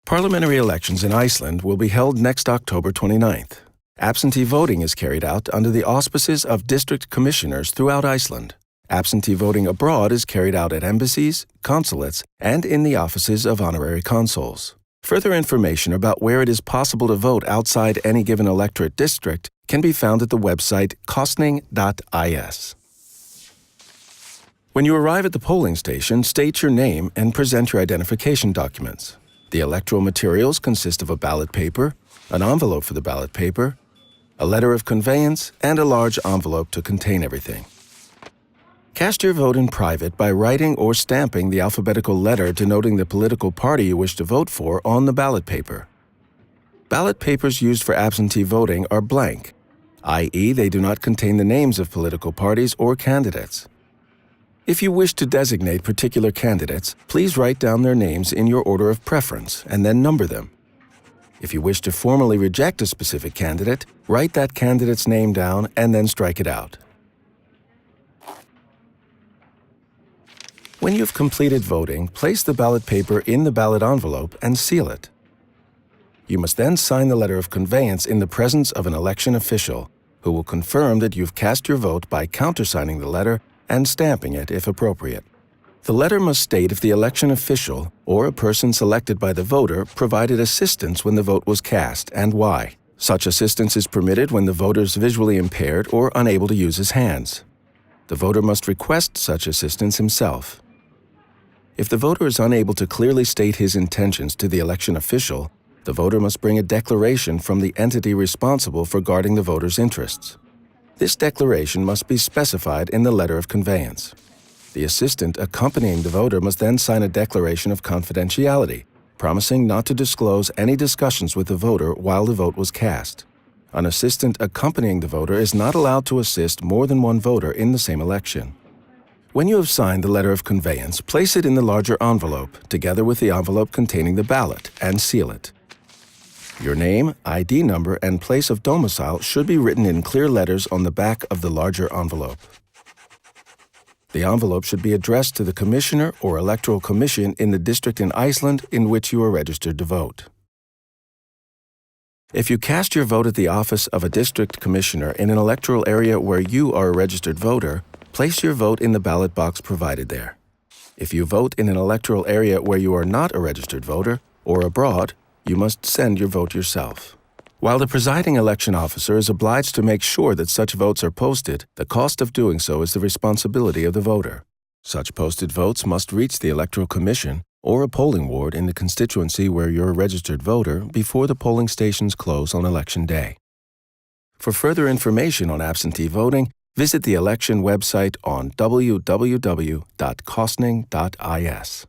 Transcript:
Parliamentary elections in Iceland will be held next October 29th. Absentee voting is carried out under the auspices of district commissioners throughout Iceland. Absentee voting abroad is carried out at embassies, consulates, and in the offices of honorary consuls. Further information about where it is possible to vote outside any given electorate district can be found at the website kostning.is. When you arrive at the polling station, state your name and present your identification documents. The electoral materials consist of a ballot paper, an envelope for the ballot paper, a letter of conveyance, and a large envelope to contain everything. Cast your vote in private by writing or stamping the alphabetical letter denoting the political party you wish to vote for on the ballot paper. Ballot papers used for absentee voting are blank, i.e., they do not contain the names of political parties or candidates. If you wish to designate particular candidates, please write down their names in your order of preference and then number them. If you wish to formally reject a specific candidate, write that candidate's name down and then strike it out. When you've completed voting, place the ballot paper in the ballot envelope and seal it. You must then sign the letter of conveyance in the presence of an election official, who will confirm that you've cast your vote by countersigning the letter and stamping it if appropriate. The letter must state if the election official or a person selected by the voter provided assistance when the vote was cast and why. Such assistance is permitted when the voter is visually impaired or unable to use his hands. The voter must request such assistance himself. If the voter is unable to clearly state his intentions to the election official, the voter must bring a declaration from the entity responsible for guarding the voter's interests. This declaration must be specified in the letter of conveyance. The assistant accompanying the voter must then sign a declaration of confidentiality, promising not to disclose any discussions with the voter while the vote was cast. An assistant accompanying the voter is not allowed to assist more than one voter in the same election. When you have signed the letter of conveyance, place it in the larger envelope, together with the envelope containing the ballot, and seal it. Your name, ID number, and place of domicile should be written in clear letters on the back of the larger envelope. The envelope should be addressed to the commissioner or electoral commission in the district in Iceland in which you are registered to vote. If you cast your vote at the office of a district commissioner in an electoral area where you are a registered voter, place your vote in the ballot box provided there. If you vote in an electoral area where you are not a registered voter or abroad, you must send your vote yourself. While the presiding election officer is obliged to make sure that such votes are posted, the cost of doing so is the responsibility of the voter. Such posted votes must reach the Electoral Commission or a polling ward in the constituency where you're a registered voter before the polling stations close on election day. For further information on absentee voting, visit the election website on www.kostning.is.